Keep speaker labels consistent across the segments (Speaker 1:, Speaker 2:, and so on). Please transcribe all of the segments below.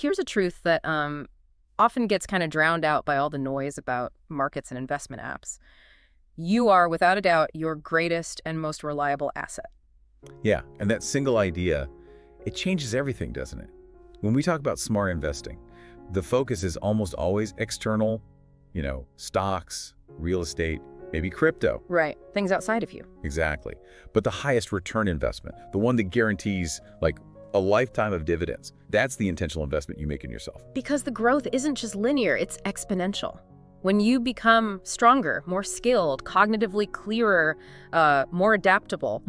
Speaker 1: here's a truth that often gets kind of drowned out by all the noise about markets and investment apps. You are, without a doubt, your greatest and most reliable asset.
Speaker 2: Yeah, and that single idea, it changes everything, doesn't it? When we talk about smart investing, the focus is almost always external, stocks, real estate, maybe crypto.
Speaker 1: Right. Things outside of you.
Speaker 2: Exactly. But the highest return investment, the one that guarantees like a lifetime of dividends, that's the intentional investment you make in yourself.
Speaker 1: Because the growth isn't just linear, it's exponential. When you become stronger, more skilled, cognitively clearer, more adaptable,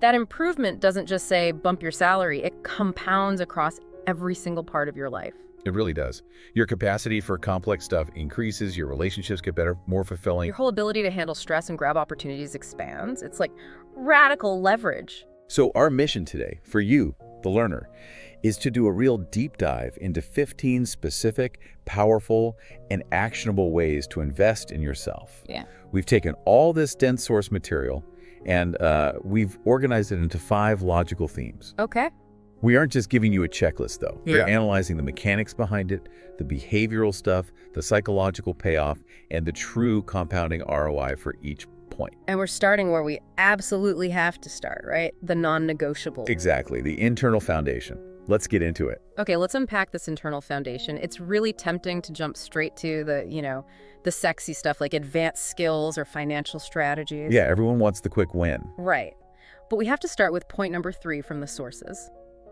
Speaker 1: that improvement doesn't just say bump your salary, it compounds across every single part of your life.
Speaker 2: It really does. Your capacity for complex stuff increases, your relationships get better, more fulfilling.
Speaker 1: Your whole ability to handle stress and grab opportunities expands. It's like radical leverage.
Speaker 2: So our mission today, for you, the learner, is to do a real deep dive into 15 specific, powerful, and actionable ways to invest in yourself.
Speaker 1: Yeah.
Speaker 2: We've taken all this dense source material and we've organized it into 5 logical themes.
Speaker 1: Okay.
Speaker 2: We aren't just giving you a checklist, though.
Speaker 1: Yeah.
Speaker 2: We're analyzing the mechanics behind it, the behavioral stuff, the psychological payoff, and the true compounding ROI for each point.
Speaker 1: And we're starting where we absolutely have to start, right? The non-negotiable.
Speaker 2: Exactly, the internal foundation. Let's get into it.
Speaker 1: Okay, let's unpack this internal foundation. It's really tempting to jump straight to the sexy stuff like advanced skills or financial strategies.
Speaker 2: Yeah, everyone wants the quick win.
Speaker 1: Right. But we have to start with point number 3 from the sources.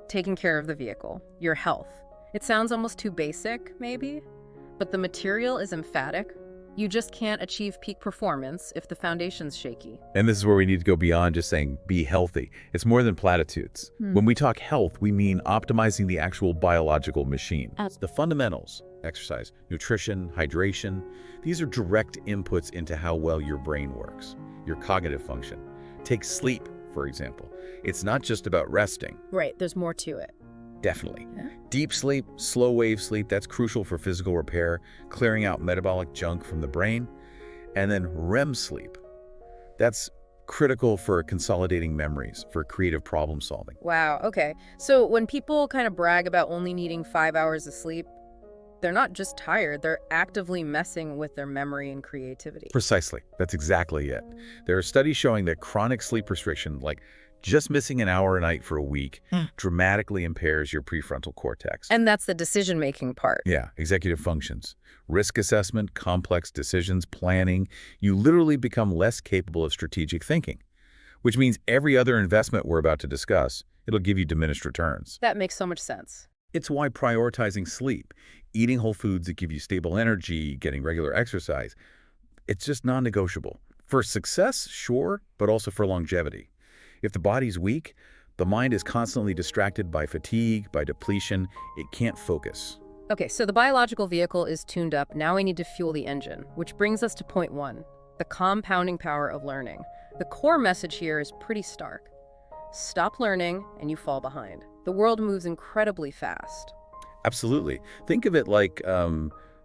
Speaker 1: Taking care of the vehicle, your health. It sounds almost too basic, maybe, but the material is emphatic. You just can't achieve peak performance if the foundation's shaky.
Speaker 2: And this is where we need to go beyond just saying, be healthy. It's more than platitudes. When we talk health, we mean optimizing the actual biological machine. The fundamentals, exercise, nutrition, hydration, these are direct inputs into how well your brain works, your cognitive function. Take sleep, for example. It's not just about resting.
Speaker 1: Right, there's more to it.
Speaker 2: Definitely.
Speaker 1: Yeah.
Speaker 2: Deep sleep, slow wave sleep, that's crucial for physical repair, clearing out metabolic junk from the brain. And then REM sleep. That's critical for consolidating memories, for creative problem solving.
Speaker 1: Wow, okay. So when people kind of brag about only needing 5 hours of sleep, they're not just tired, they're actively messing with their memory and creativity.
Speaker 2: Precisely. That's exactly it. There are studies showing that chronic sleep restriction, like just missing an hour a night for a week, dramatically impairs your prefrontal cortex.
Speaker 1: And that's the decision-making part.
Speaker 2: Yeah, executive functions, risk assessment, complex decisions, planning. You literally become less capable of strategic thinking, which means every other investment we're about to discuss, it'll give you diminished returns.
Speaker 1: That makes so much sense.
Speaker 2: It's why prioritizing sleep, eating whole foods that give you stable energy, getting regular exercise, it's just non-negotiable. For success, sure, but also for longevity. If the body's weak, the mind is constantly distracted by fatigue, by depletion. It can't focus.
Speaker 1: Okay, so the biological vehicle is tuned up. Now we need to fuel the engine, which brings us to point 1, the compounding power of learning. The core message here is pretty stark. Stop learning and you fall behind. The world moves incredibly fast.
Speaker 2: Absolutely. Think of it like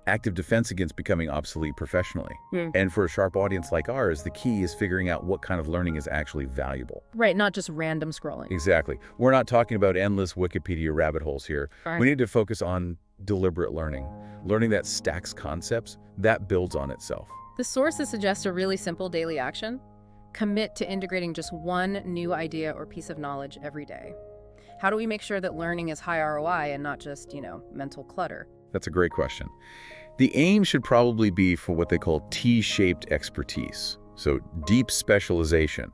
Speaker 2: active defense against becoming obsolete professionally. And for a sharp audience like ours, the key is figuring out what kind of learning is actually valuable.
Speaker 1: Right, not just random scrolling.
Speaker 2: Exactly. We're not talking about endless Wikipedia rabbit holes here.
Speaker 1: Right.
Speaker 2: We need to focus on deliberate learning. Learning that stacks concepts, that builds on itself.
Speaker 1: The sources suggest a really simple daily action. Commit to integrating just one new idea or piece of knowledge every day. How do we make sure that learning is high ROI and not just, mental clutter?
Speaker 2: That's a great question. The aim should probably be for what they call T-shaped expertise. So deep specialization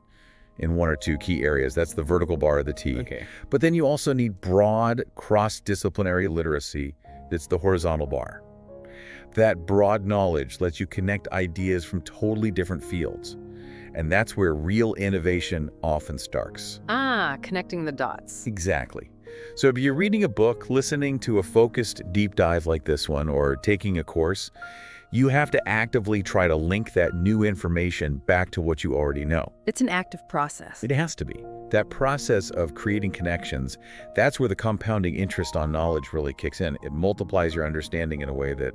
Speaker 2: in 1 or 2 key areas. That's the vertical bar of the T.
Speaker 1: Okay.
Speaker 2: But then you also need broad cross-disciplinary literacy. That's the horizontal bar. That broad knowledge lets you connect ideas from totally different fields. And that's where real innovation often starts.
Speaker 1: Ah, connecting the dots.
Speaker 2: Exactly. So if you're reading a book, listening to a focused deep dive like this one, or taking a course, you have to actively try to link that new information back to what you already know.
Speaker 1: It's an active process.
Speaker 2: It has to be. That process of creating connections, that's where the compounding interest on knowledge really kicks in. It multiplies your understanding in a way that,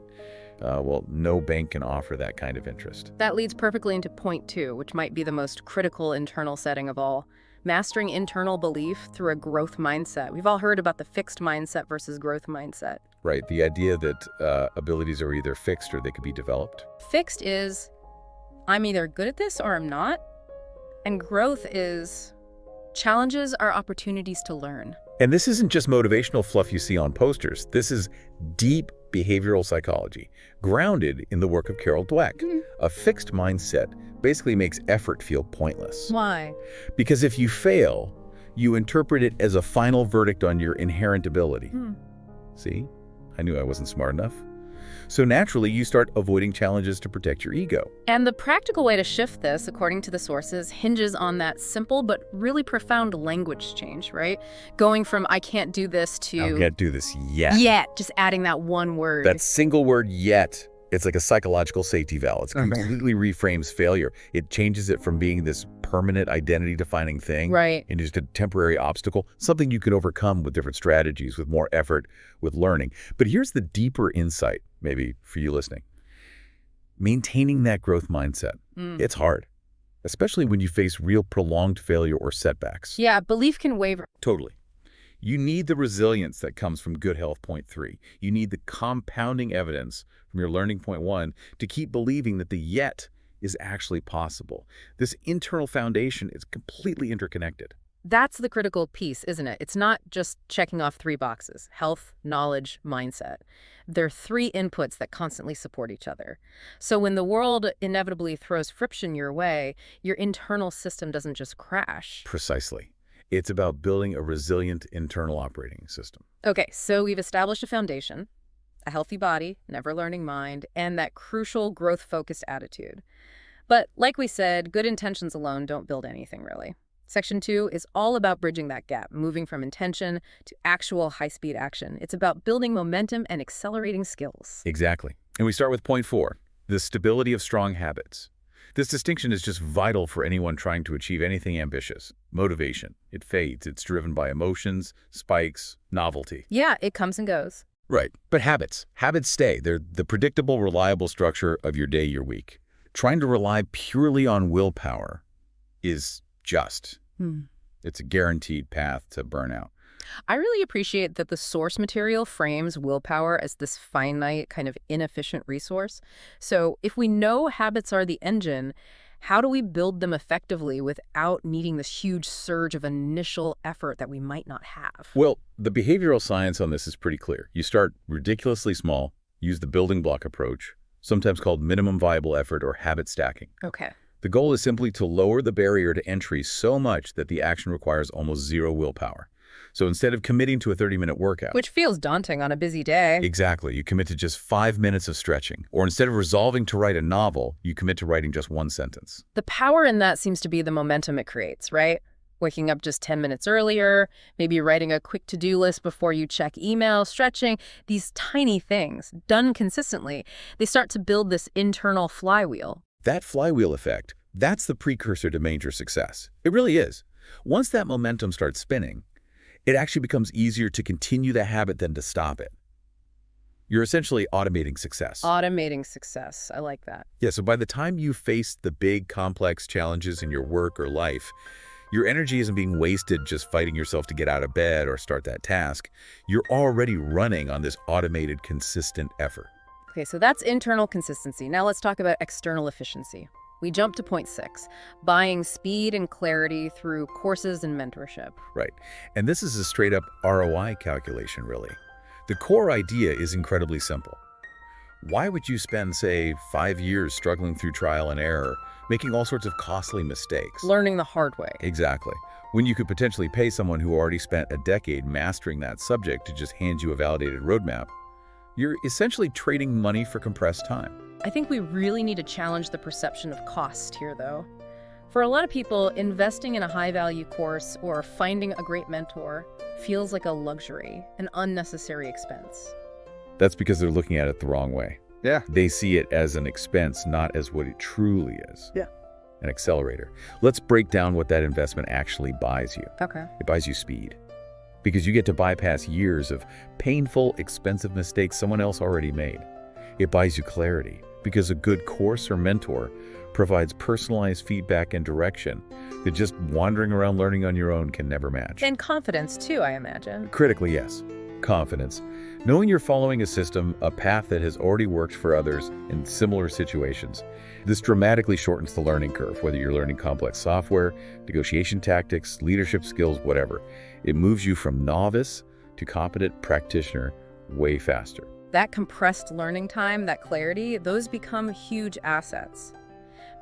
Speaker 2: no bank can offer that kind of interest.
Speaker 1: That leads perfectly into point 2, which might be the most critical internal setting of all. Mastering internal belief through a growth mindset. We've all heard about the fixed mindset versus growth mindset.
Speaker 2: Right, the idea that abilities are either fixed or they could be developed.
Speaker 1: Fixed is, I'm either good at this or I'm not. And growth is, challenges are opportunities to learn.
Speaker 2: And this isn't just motivational fluff you see on posters. This is deep behavioral psychology, grounded in the work of Carol Dweck. A fixed mindset basically makes effort feel pointless.
Speaker 1: Why?
Speaker 2: Because if you fail, you interpret it as a final verdict on your inherent ability. See? I knew I wasn't smart enough. So naturally, you start avoiding challenges to protect your ego.
Speaker 1: And the practical way to shift this, according to the sources, hinges on that simple but really profound language change, right? Going from I can't do this to
Speaker 2: I can't do this yet.
Speaker 1: Yet, just adding that one word.
Speaker 2: That single word yet. It's like a psychological safety valve. It completely reframes failure. It changes it from being this permanent identity-defining thing into just a temporary obstacle, something you can overcome with different strategies, with more effort, with learning. But here's the deeper insight, maybe for you listening. Maintaining that growth mindset, it's hard, especially when you face real prolonged failure or setbacks.
Speaker 1: Yeah, belief can waver.
Speaker 2: Totally. You need the resilience that comes from good health, point 3. You need the compounding evidence from your learning, point 1, to keep believing that the yet is actually possible. This internal foundation is completely interconnected.
Speaker 1: That's the critical piece, isn't it? It's not just checking off 3 boxes: health, knowledge, mindset. They're 3 inputs that constantly support each other. So when the world inevitably throws friction your way, your internal system doesn't just crash.
Speaker 2: Precisely. It's about building a resilient internal operating system.
Speaker 1: Okay, so we've established a foundation, a healthy body, never-learning mind, and that crucial growth-focused attitude. But like we said, good intentions alone don't build anything, really. Section 2 is all about bridging that gap, moving from intention to actual high-speed action. It's about building momentum and accelerating skills.
Speaker 2: Exactly. And we start with point 4, the stability of strong habits. This distinction is just vital for anyone trying to achieve anything ambitious. Motivation, it fades. It's driven by emotions, spikes, novelty.
Speaker 1: Yeah, it comes and goes.
Speaker 2: Right. But habits stay. They're the predictable, reliable structure of your day, your week. Trying to rely purely on willpower is just. It's a guaranteed path to burnout.
Speaker 1: I really appreciate that the source material frames willpower as this finite, kind of inefficient resource. So if we know habits are the engine, how do we build them effectively without needing this huge surge of initial effort that we might not have?
Speaker 2: Well, the behavioral science on this is pretty clear. You start ridiculously small, use the building block approach, sometimes called minimum viable effort or habit stacking.
Speaker 1: Okay.
Speaker 2: The goal is simply to lower the barrier to entry so much that the action requires almost zero willpower. So instead of committing to a 30-minute workout,
Speaker 1: which feels daunting on a busy day.
Speaker 2: Exactly. You commit to just 5 minutes of stretching. Or instead of resolving to write a novel, you commit to writing just 1 sentence.
Speaker 1: The power in that seems to be the momentum it creates, right? Waking up just 10 minutes earlier, maybe writing a quick to-do list before you check email, stretching. These tiny things, done consistently, they start to build this internal flywheel.
Speaker 2: That flywheel effect, that's the precursor to major success. It really is. Once that momentum starts spinning, it actually becomes easier to continue the habit than to stop it. You're essentially automating success.
Speaker 1: Automating success. I like that.
Speaker 2: Yeah, so by the time you face the big, complex challenges in your work or life, your energy isn't being wasted just fighting yourself to get out of bed or start that task. You're already running on this automated, consistent effort.
Speaker 1: Okay, so that's internal consistency. Now let's talk about external efficiency. We jump to point 6, buying speed and clarity through courses and mentorship.
Speaker 2: Right. And this is a straight-up ROI calculation, really. The core idea is incredibly simple. Why would you spend, say, 5 years struggling through trial and error, making all sorts of costly mistakes?
Speaker 1: Learning the hard way.
Speaker 2: Exactly. When you could potentially pay someone who already spent a decade mastering that subject to just hand you a validated roadmap, you're essentially trading money for compressed time.
Speaker 1: I think we really need to challenge the perception of cost here, though. For a lot of people, investing in a high-value course or finding a great mentor feels like a luxury, an unnecessary expense.
Speaker 2: That's because they're looking at it the wrong way.
Speaker 3: Yeah.
Speaker 2: They see it as an expense, not as what it truly is.
Speaker 3: Yeah.
Speaker 2: An accelerator. Let's break down what that investment actually buys you.
Speaker 1: Okay.
Speaker 2: It buys you speed. Because you get to bypass years of painful, expensive mistakes someone else already made. It buys you clarity, because a good course or mentor provides personalized feedback and direction that just wandering around learning on your own can never match.
Speaker 1: And confidence, too, I imagine.
Speaker 2: Critically, yes. Confidence. Knowing you're following a system, a path that has already worked for others in similar situations. This dramatically shortens the learning curve, whether you're learning complex software, negotiation tactics, leadership skills, whatever. It moves you from novice to competent practitioner way faster.
Speaker 1: That compressed learning time, that clarity, those become huge assets.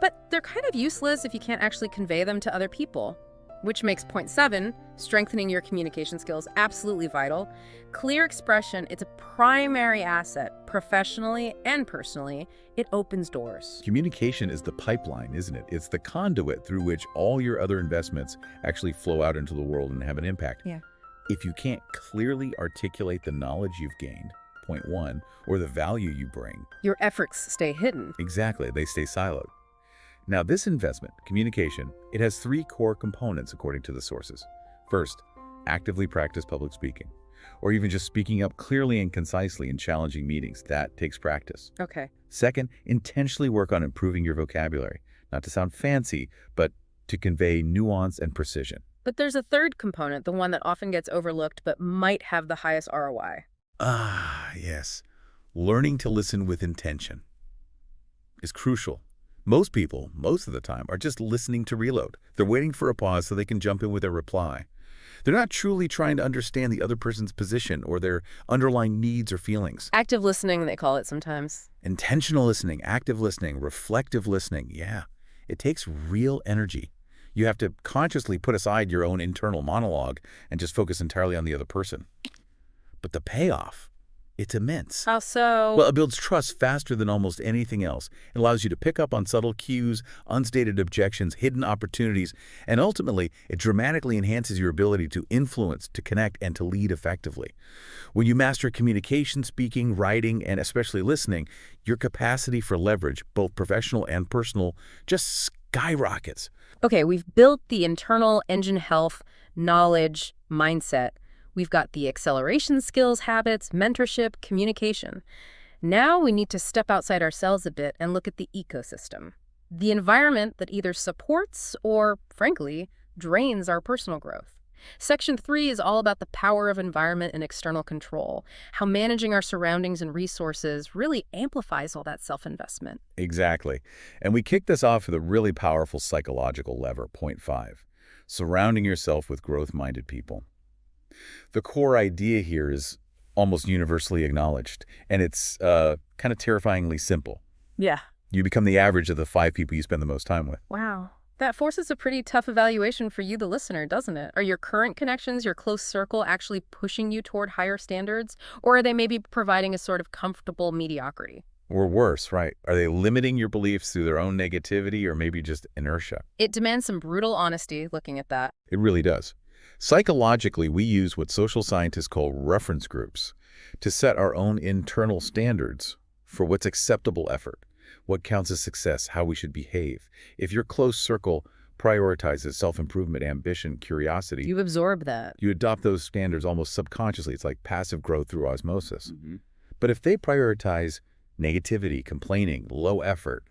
Speaker 1: But they're kind of useless if you can't actually convey them to other people. Which makes point 7, strengthening your communication skills, absolutely vital. Clear expression, it's a primary asset, professionally and personally. It opens doors.
Speaker 2: Communication is the pipeline, isn't it? It's the conduit through which all your other investments actually flow out into the world and have an impact.
Speaker 1: Yeah.
Speaker 2: If you can't clearly articulate the knowledge you've gained, point 1, or the value you bring,
Speaker 1: your efforts stay hidden.
Speaker 2: Exactly, they stay siloed. Now, this investment, communication, it has 3 core components according to the sources. First, actively practice public speaking, or even just speaking up clearly and concisely in challenging meetings. That takes practice.
Speaker 1: Okay.
Speaker 2: Second, intentionally work on improving your vocabulary, not to sound fancy, but to convey nuance and precision.
Speaker 1: But there's a third component, the one that often gets overlooked but might have the highest ROI.
Speaker 2: Yes. Learning to listen with intention is crucial. Most people, most of the time, are just listening to reload. They're waiting for a pause so they can jump in with a reply. They're not truly trying to understand the other person's position or their underlying needs or feelings.
Speaker 1: Active listening, they call it sometimes.
Speaker 2: Intentional listening, active listening, reflective listening, yeah. It takes real energy. You have to consciously put aside your own internal monologue and just focus entirely on the other person. But the payoff, it's immense.
Speaker 1: How so?
Speaker 2: Well, it builds trust faster than almost anything else. It allows you to pick up on subtle cues, unstated objections, hidden opportunities, and ultimately, it dramatically enhances your ability to influence, to connect, and to lead effectively. When you master communication, speaking, writing, and especially listening, your capacity for leverage, both professional and personal, just skyrockets.
Speaker 1: Okay, we've built the internal engine health, knowledge, mindset. We've got the acceleration skills, habits, mentorship, communication. Now we need to step outside ourselves a bit and look at the ecosystem. The environment that either supports or, frankly, drains our personal growth. Section 3 is all about the power of environment and external control, how managing our surroundings and resources really amplifies all that self-investment.
Speaker 2: Exactly. And we kick this off with a really powerful psychological lever, point 5, surrounding yourself with growth-minded people. The core idea here is almost universally acknowledged, and it's kind of terrifyingly simple.
Speaker 1: Yeah.
Speaker 2: You become the average of the 5 people you spend the most time with.
Speaker 1: Wow. That forces a pretty tough evaluation for you, the listener, doesn't it? Are your current connections, your close circle, actually pushing you toward higher standards? Or are they maybe providing a sort of comfortable mediocrity?
Speaker 2: Or worse, right? Are they limiting your beliefs through their own negativity or maybe just inertia?
Speaker 1: It demands some brutal honesty looking at that.
Speaker 2: It really does. Psychologically, we use what social scientists call reference groups to set our own internal standards for what's acceptable effort, what counts as success, how we should behave. If your close circle prioritizes self-improvement, ambition, curiosity,
Speaker 1: you absorb that.
Speaker 2: You adopt those standards almost subconsciously. It's like passive growth through osmosis. But if they prioritize negativity, complaining, low effort,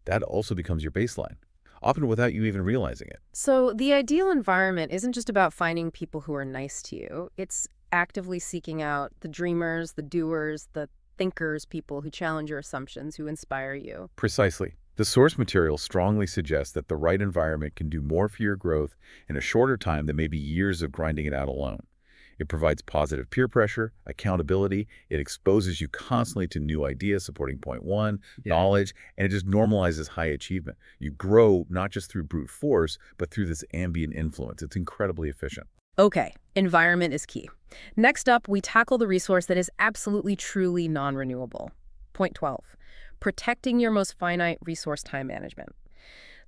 Speaker 2: that also becomes your baseline, often without you even realizing it.
Speaker 1: So the ideal environment isn't just about finding people who are nice to you. It's actively seeking out the dreamers, the doers, the thinkers, people who challenge your assumptions, who inspire you.
Speaker 2: Precisely. The source material strongly suggests that the right environment can do more for your growth in a shorter time than maybe years of grinding it out alone. It provides positive peer pressure, accountability. It exposes you constantly to new ideas, supporting point 1, knowledge, and it just normalizes high achievement. You grow not just through brute force, but through this ambient influence. It's incredibly efficient.
Speaker 1: Okay, environment is key. Next up, we tackle the resource that is absolutely, truly non-renewable. Point 12, protecting your most finite resource, time management.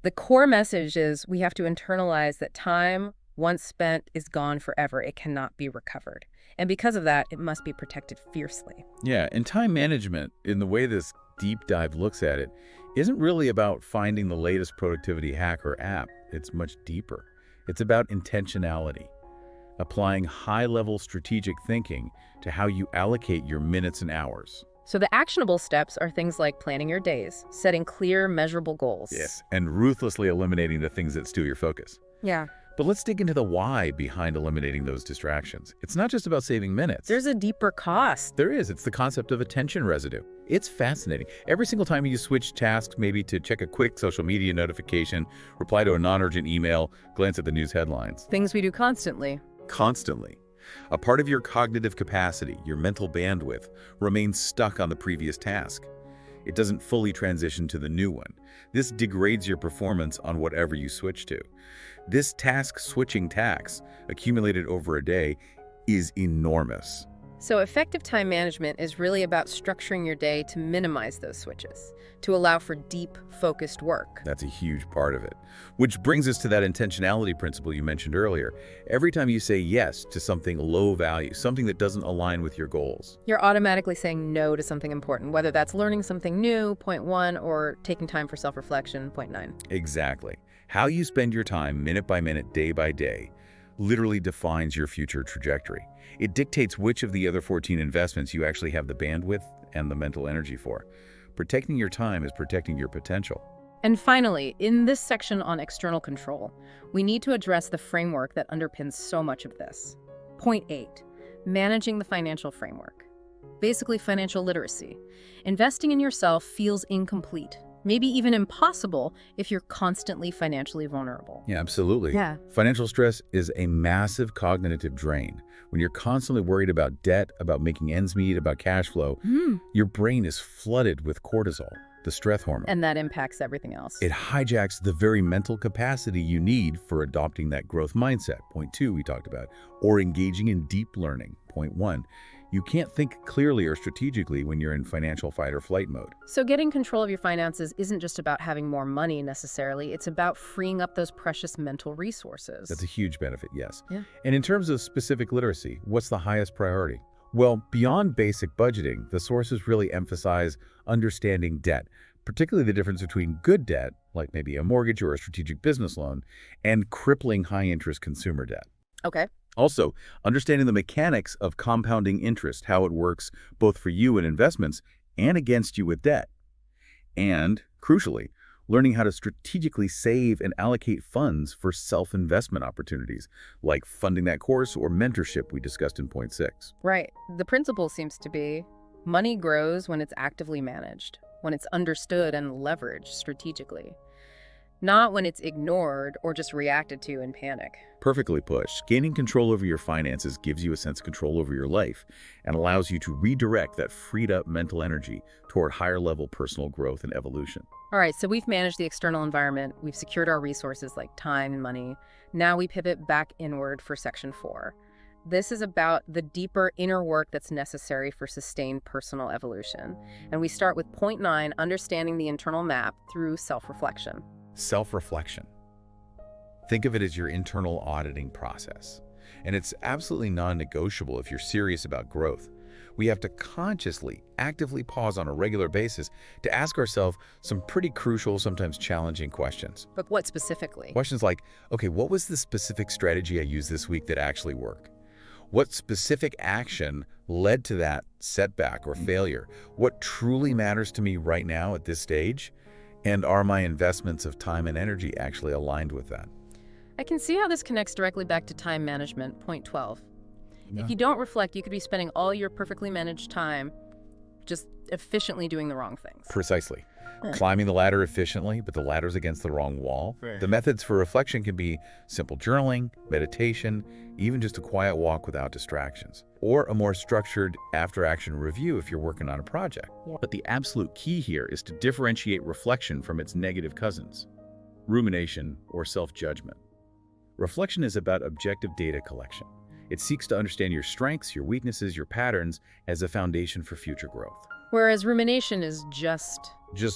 Speaker 1: The core message is we have to internalize that time, once spent, is gone forever. It cannot be recovered. And because of that, it must be protected fiercely.
Speaker 2: Yeah, and time management, in the way this deep dive looks at it, isn't really about finding the latest productivity hack or app. It's much deeper. It's about intentionality, applying high-level strategic thinking to how you allocate your minutes and hours.
Speaker 1: So the actionable steps are things like planning your days, setting clear, measurable goals.
Speaker 2: Yes, and ruthlessly eliminating the things that steal your focus.
Speaker 1: Yeah.
Speaker 2: But let's dig into the why behind eliminating those distractions. It's not just about saving minutes.
Speaker 1: There's a deeper cost.
Speaker 2: There is. It's the concept of attention residue. It's fascinating. Every single time you switch tasks, maybe to check a quick social media notification, reply to a non-urgent email, glance at the news headlines.
Speaker 1: Things we do constantly.
Speaker 2: Constantly. A part of your cognitive capacity, your mental bandwidth, remains stuck on the previous task. It doesn't fully transition to the new one. This degrades your performance on whatever you switch to. This task-switching tax, accumulated over a day, is enormous.
Speaker 1: So effective time management is really about structuring your day to minimize those switches, to allow for deep, focused work.
Speaker 2: That's a huge part of it. Which brings us to that intentionality principle you mentioned earlier. Every time you say yes to something low value, something that doesn't align with your goals,
Speaker 1: you're automatically saying no to something important, whether that's learning something new, point 1, or taking time for self-reflection, point 9.
Speaker 2: Exactly. How you spend your time minute by minute, day by day, literally defines your future trajectory. It dictates which of the other 14 investments you actually have the bandwidth and the mental energy for. Protecting your time is protecting your potential.
Speaker 1: And finally, in this section on external control, we need to address the framework that underpins so much of this. Point 8, managing the financial framework. Basically, financial literacy. Investing in yourself feels incomplete, maybe even impossible if you're constantly financially vulnerable.
Speaker 2: Yeah, absolutely.
Speaker 1: Yeah.
Speaker 2: Financial stress is a massive cognitive drain. When you're constantly worried about debt, about making ends meet, about cash flow, your brain is flooded with cortisol, the stress hormone.
Speaker 1: And that impacts everything else.
Speaker 2: It hijacks the very mental capacity you need for adopting that growth mindset, point 2 we talked about, or engaging in deep learning, point 1. You can't think clearly or strategically when you're in financial fight or flight mode.
Speaker 1: So getting control of your finances isn't just about having more money necessarily, it's about freeing up those precious mental resources.
Speaker 2: That's a huge benefit, yes.
Speaker 1: Yeah.
Speaker 2: And in terms of specific literacy, what's the highest priority? Well, beyond basic budgeting, the sources really emphasize understanding debt, particularly the difference between good debt, like maybe a mortgage or a strategic business loan, and crippling high-interest consumer debt.
Speaker 1: Okay.
Speaker 2: Also, understanding the mechanics of compounding interest, how it works both for you in investments and against you with debt. And, crucially, learning how to strategically save and allocate funds for self-investment opportunities, like funding that course or mentorship we discussed in point 6.
Speaker 1: Right. The principle seems to be money grows when it's actively managed, when it's understood and leveraged strategically, not when it's ignored or just reacted to in panic.
Speaker 2: Perfectly pushed. Gaining control over your finances gives you a sense of control over your life and allows you to redirect that freed up mental energy toward higher level personal growth and evolution.
Speaker 1: All right, so we've managed the external environment, we've secured our resources like time and money. Now we pivot back inward for section 4. This is about the deeper inner work that's necessary for sustained personal evolution. And we start with point 9, understanding the internal map through self-reflection.
Speaker 2: Self-reflection. Think of it as your internal auditing process. And it's absolutely non-negotiable if you're serious about growth. We have to consciously, actively pause on a regular basis to ask ourselves some pretty crucial, sometimes challenging questions.
Speaker 1: But what specifically?
Speaker 2: Questions like, okay, what was the specific strategy I used this week that actually worked? What specific action led to that setback or failure? What truly matters to me right now at this stage? And are my investments of time and energy actually aligned with that?
Speaker 1: I can see how this connects directly back to time management, point 12.
Speaker 2: Yeah.
Speaker 1: If you don't reflect, you could be spending all your perfectly managed time just efficiently doing the wrong things.
Speaker 2: Precisely. Climbing the ladder efficiently, but the ladder's against the wrong wall.
Speaker 3: Right.
Speaker 2: The methods for reflection can be simple journaling, meditation, even just a quiet walk without distractions, or a more structured after-action review if you're working on a project.
Speaker 1: Yeah.
Speaker 2: But the absolute key here is to differentiate reflection from its negative cousins, rumination or self-judgment. Reflection is about objective data collection. It seeks to understand your strengths, your weaknesses, your patterns as a foundation for future growth.
Speaker 1: Whereas rumination is just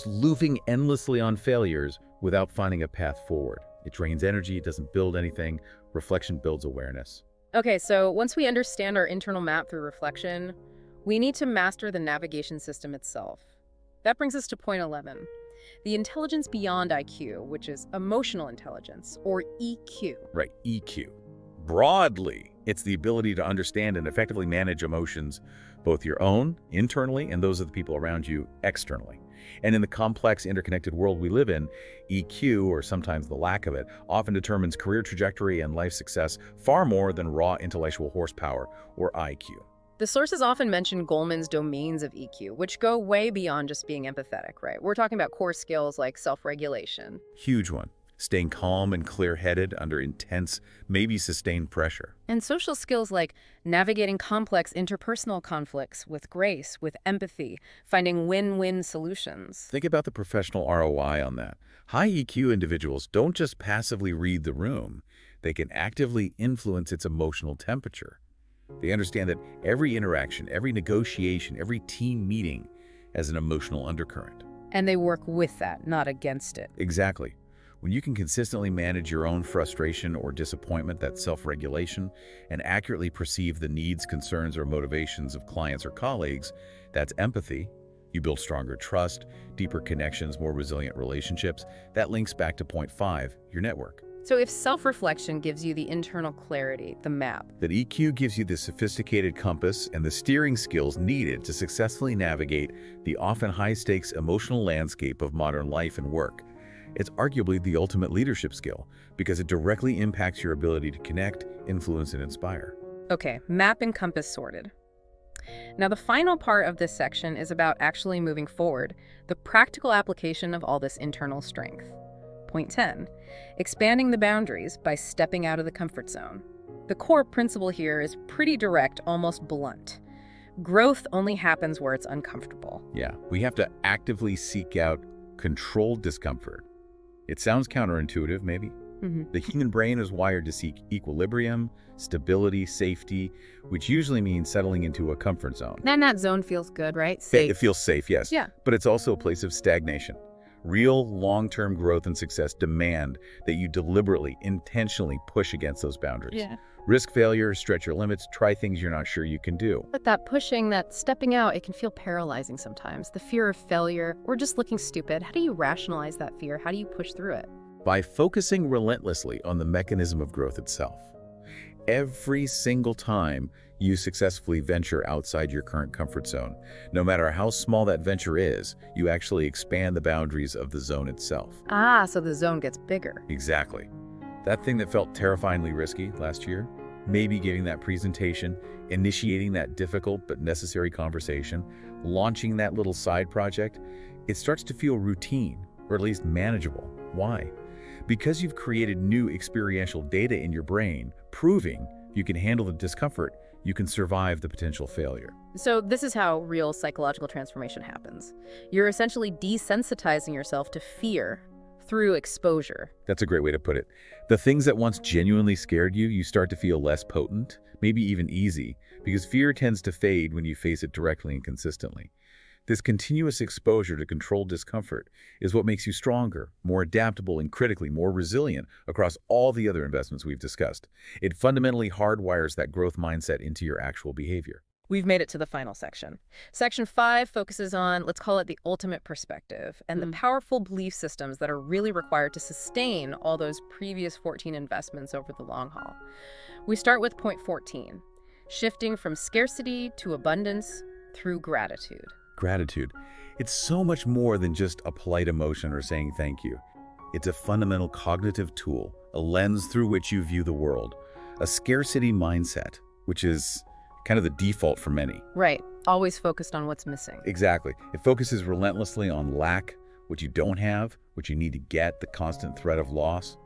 Speaker 2: looping endlessly on failures without finding a path forward. It drains energy, it doesn't build anything. Reflection builds awareness.
Speaker 1: Okay, so once we understand our internal map through reflection, we need to master the navigation system itself. That brings us to point 11, the intelligence beyond IQ, which is emotional intelligence, or EQ.
Speaker 2: Right, EQ. Broadly, It's the ability to understand and effectively manage emotions, both your own, internally, and those of the people around you, externally. And in the complex, interconnected world we live in, EQ, or sometimes the lack of it, often determines career trajectory and life success far more than raw intellectual horsepower, or IQ.
Speaker 1: The sources often mention Goleman's domains of EQ, which go way beyond just being empathetic, right? We're talking about core skills like self-regulation.
Speaker 2: Huge one. Staying calm and clear-headed under intense, maybe sustained pressure.
Speaker 1: And social skills like navigating complex interpersonal conflicts with grace, with empathy, finding win-win solutions.
Speaker 2: Think about the professional ROI on that. High EQ individuals don't just passively read the room. They can actively influence its emotional temperature. They understand that every interaction, every negotiation, every team meeting has an emotional undercurrent.
Speaker 1: And they work with that, not against it.
Speaker 2: Exactly. When you can consistently manage your own frustration or disappointment, that's self-regulation, and accurately perceive the needs, concerns, or motivations of clients or colleagues, that's empathy. You build stronger trust, deeper connections, more resilient relationships. That links back to point 5, your network.
Speaker 1: So if self-reflection gives you the internal clarity, the map,
Speaker 2: that EQ gives you the sophisticated compass and the steering skills needed to successfully navigate the often high-stakes emotional landscape of modern life and work. It's arguably the ultimate leadership skill because it directly impacts your ability to connect, influence, and inspire.
Speaker 1: Okay, map and compass sorted. Now, the final part of this section is about actually moving forward, the practical application of all this internal strength. Point 10, expanding the boundaries by stepping out of the comfort zone. The core principle here is pretty direct, almost blunt. Growth only happens where it's uncomfortable.
Speaker 2: Yeah, we have to actively seek out controlled discomfort. It sounds counterintuitive, maybe. The human brain is wired to seek equilibrium, stability, safety, which usually means settling into a comfort zone.
Speaker 1: Then that zone feels good, right? Safe.
Speaker 2: It feels safe, yes.
Speaker 1: Yeah.
Speaker 2: But it's also a place of stagnation. Real long-term growth and success demand that you deliberately, intentionally push against those boundaries.
Speaker 1: Yeah.
Speaker 2: Risk failure, stretch your limits, try things you're not sure you can do.
Speaker 1: But that pushing, that stepping out, it can feel paralyzing sometimes. The fear of failure or just looking stupid. How do you rationalize that fear? How do you push through it?
Speaker 2: By focusing relentlessly on the mechanism of growth itself. Every single time you successfully venture outside your current comfort zone, no matter how small that venture is, you actually expand the boundaries of the zone itself.
Speaker 1: Ah, so the zone gets bigger.
Speaker 2: Exactly. That thing that felt terrifyingly risky last year, maybe giving that presentation, initiating that difficult but necessary conversation, launching that little side project, it starts to feel routine, or at least manageable. Why? Because you've created new experiential data in your brain, proving you can handle the discomfort, you can survive the potential failure.
Speaker 1: So this is how real psychological transformation happens. You're essentially desensitizing yourself to fear through exposure.
Speaker 2: That's a great way to put it. The things that once genuinely scared you, you start to feel less potent, maybe even easy, because fear tends to fade when you face it directly and consistently. This continuous exposure to controlled discomfort is what makes you stronger, more adaptable, and critically more resilient across all the other investments we've discussed. It fundamentally hardwires that growth mindset into your actual behavior.
Speaker 1: We've made it to the final section. Section 5 focuses on, let's call it the ultimate perspective, and the powerful belief systems that are really required to sustain all those previous 14 investments over the long haul. We start with point 14, shifting from scarcity to abundance through gratitude.
Speaker 2: Gratitude. It's so much more than just a polite emotion or saying thank you. It's a fundamental cognitive tool, a lens through which you view the world, a scarcity mindset, which is kind of the default for many.
Speaker 1: Right. Always focused on what's missing.
Speaker 2: Exactly. It focuses relentlessly on lack, what you don't have, what you need to get, the constant threat of loss.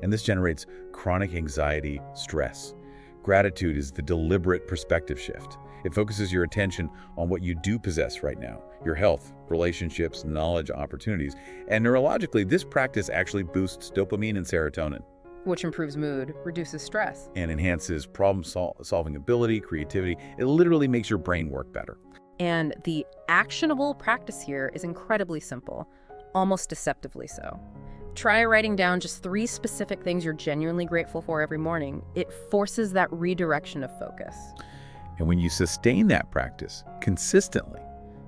Speaker 2: And this generates chronic anxiety, stress. Gratitude is the deliberate perspective shift. It focuses your attention on what you do possess right now, your health, relationships, knowledge, opportunities. And neurologically, this practice actually boosts dopamine and serotonin,
Speaker 1: which improves mood, reduces stress,
Speaker 2: and enhances problem-solving ability, creativity. It literally makes your brain work better.
Speaker 1: And the actionable practice here is incredibly simple, almost deceptively so. Try writing down just 3 specific things you're genuinely grateful for every morning. It forces that redirection of focus.
Speaker 2: And when you sustain that practice consistently,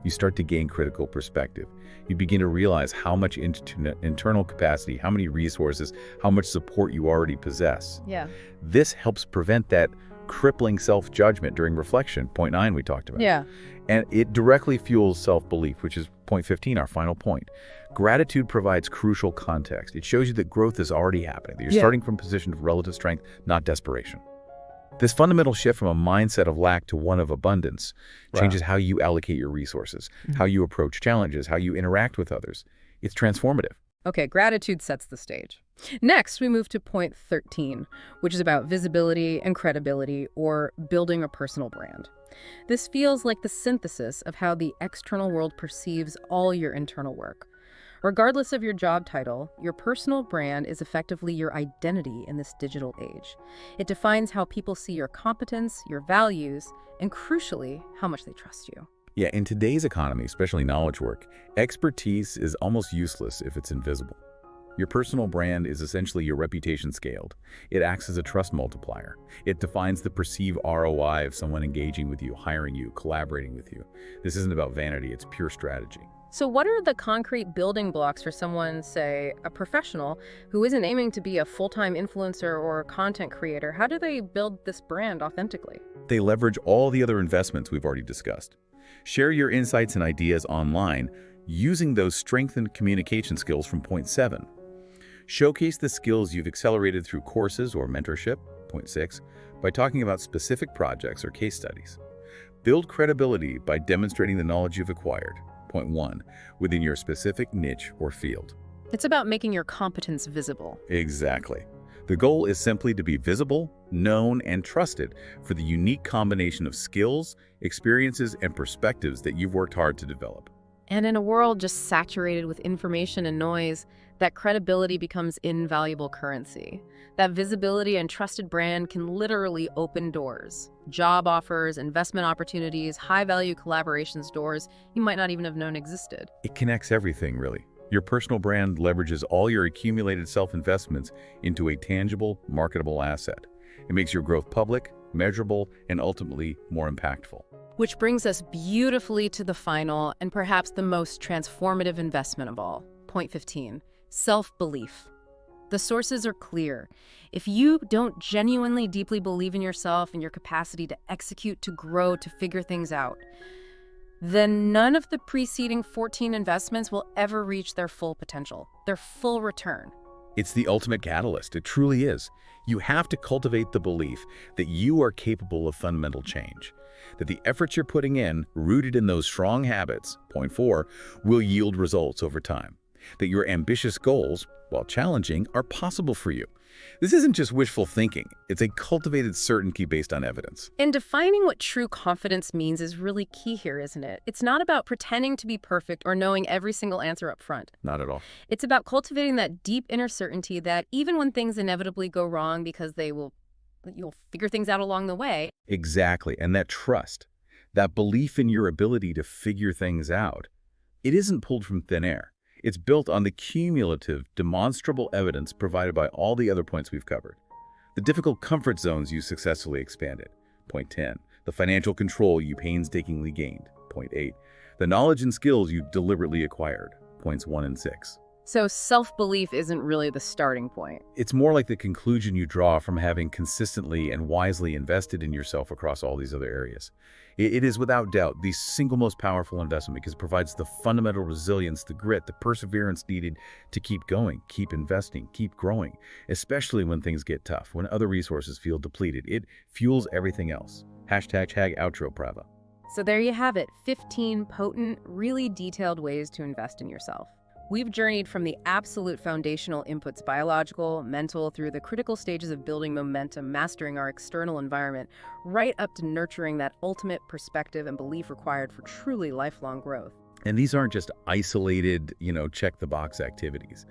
Speaker 2: you start to gain critical perspective. You begin to realize how much internal capacity, how many resources, how much support you already possess.
Speaker 1: Yeah.
Speaker 2: This helps prevent that crippling self-judgment during reflection, point 9 we talked about.
Speaker 1: Yeah.
Speaker 2: And it directly fuels self-belief, which is point 15, our final point. Gratitude provides crucial context. It shows you that growth is already happening, that you're starting from a position of relative strength, not desperation. This fundamental shift from a mindset of lack to one of abundance changes how you allocate your resources, how you approach challenges, how you interact with others. It's transformative.
Speaker 1: Okay, gratitude sets the stage. Next, we move to point 13, which is about visibility and credibility, or building a personal brand. This feels like the synthesis of how the external world perceives all your internal work. Regardless of your job title, your personal brand is effectively your identity in this digital age. It defines how people see your competence, your values, and crucially, how much they trust you.
Speaker 2: Yeah, in today's economy, especially knowledge work, expertise is almost useless if it's invisible. Your personal brand is essentially your reputation scaled. It acts as a trust multiplier. It defines the perceived ROI of someone engaging with you, hiring you, collaborating with you. This isn't about vanity, it's pure strategy.
Speaker 1: So what are the concrete building blocks for someone, say, a professional, who isn't aiming to be a full-time influencer or content creator? How do they build this brand authentically?
Speaker 2: They leverage all the other investments we've already discussed. Share your insights and ideas online using those strengthened communication skills from point 7. Showcase the skills you've accelerated through courses or mentorship, point 6, by talking about specific projects or case studies. Build credibility by demonstrating the knowledge you've acquired, point 1, within your specific niche or field.
Speaker 1: It's about making your competence visible.
Speaker 2: Exactly. The goal is simply to be visible, known, and trusted for the unique combination of skills, experiences, and perspectives that you've worked hard to develop.
Speaker 1: And in a world just saturated with information and noise, that credibility becomes invaluable currency. That visibility and trusted brand can literally open doors. Job offers, investment opportunities, high-value collaborations, doors you might not even have known existed.
Speaker 2: It connects everything, really. Your personal brand leverages all your accumulated self-investments into a tangible, marketable asset. It makes your growth public, measurable, and ultimately more impactful.
Speaker 1: Which brings us beautifully to the final and perhaps the most transformative investment of all. Point 15, self-belief. The sources are clear. If you don't genuinely deeply believe in yourself and your capacity to execute, to grow, to figure things out, then none of the preceding 14 investments will ever reach their full potential, their full return.
Speaker 2: It's the ultimate catalyst. It truly is. You have to cultivate the belief that you are capable of fundamental change, that the efforts you're putting in, rooted in those strong habits, point 4, will yield results over time, that your ambitious goals, while challenging, are possible for you. This isn't just wishful thinking. It's a cultivated certainty based on evidence.
Speaker 1: And defining what true confidence means is really key here, isn't it? It's not about pretending to be perfect or knowing every single answer up front.
Speaker 2: Not at all.
Speaker 1: It's about cultivating that deep inner certainty that even when things inevitably go wrong, because you'll figure things out along the way.
Speaker 2: Exactly. And that trust, that belief in your ability to figure things out, it isn't pulled from thin air. It's built on the cumulative, demonstrable evidence provided by all the other points we've covered. The difficult comfort zones you successfully expanded, point 10. The financial control you painstakingly gained, point 8. The knowledge and skills you deliberately acquired, points 1 and 6.
Speaker 1: So self-belief isn't really the starting point.
Speaker 2: It's more like the conclusion you draw from having consistently and wisely invested in yourself across all these other areas. It is without doubt the single most powerful investment because it provides the fundamental resilience, the grit, the perseverance needed to keep going, keep investing, keep growing, especially when things get tough, when other resources feel depleted. It fuels everything else. #outro Prava.
Speaker 1: So there you have it, 15 potent, really detailed ways to invest in yourself. We've journeyed from the absolute foundational inputs, biological, mental, through the critical stages of building momentum, mastering our external environment, right up to nurturing that ultimate perspective and belief required for truly lifelong growth.
Speaker 2: And these aren't just isolated, check-the-box activities.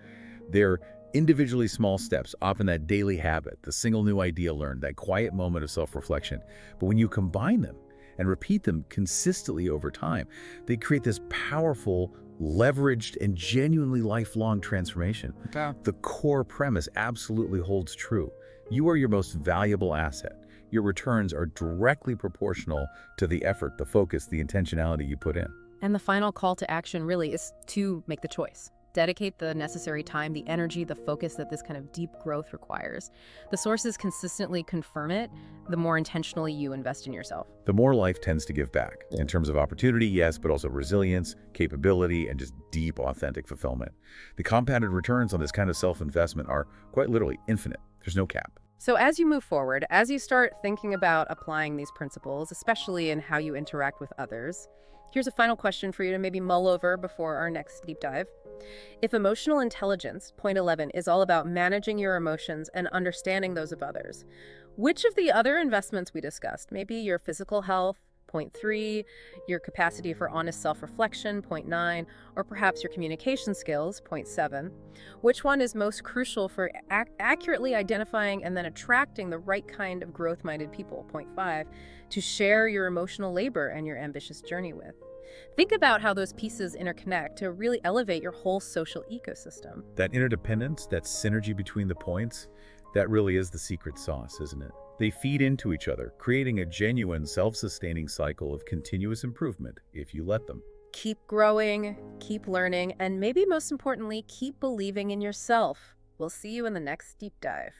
Speaker 2: They're individually small steps, often that daily habit, the single new idea learned, that quiet moment of self-reflection. But when you combine them and repeat them consistently over time, they create this powerful, leveraged, and genuinely lifelong transformation.
Speaker 1: Wow.
Speaker 2: The core premise absolutely holds true. You are your most valuable asset. Your returns are directly proportional to the effort, the focus, the intentionality you put in.
Speaker 1: And the final call to action really is to make the choice. Dedicate the necessary time, the energy, the focus that this kind of deep growth requires. The sources consistently confirm it. the more intentionally you invest in yourself.
Speaker 2: The more life tends to give back. In terms of opportunity, yes, but also resilience, capability, and just deep, authentic fulfillment. The compounded returns on this kind of self-investment are quite literally infinite. There's no cap.
Speaker 1: So as you move forward, as you start thinking about applying these principles, especially in how you interact with others, here's a final question for you to maybe mull over before our next deep dive. If emotional intelligence, point 11, is all about managing your emotions and understanding those of others, which of the other investments we discussed, maybe your physical health, point 3, your capacity for honest self-reflection, point 9, or perhaps your communication skills, point 7, which one is most crucial for accurately identifying and then attracting the right kind of growth-minded people, point 5, to share your emotional labor and your ambitious journey with? Think about how those pieces interconnect to really elevate your whole social ecosystem.
Speaker 2: That interdependence, that synergy between the points, that really is the secret sauce, isn't it? They feed into each other, creating a genuine self-sustaining cycle of continuous improvement if you let them.
Speaker 1: Keep growing, keep learning, and maybe most importantly, keep believing in yourself. We'll see you in the next deep dive.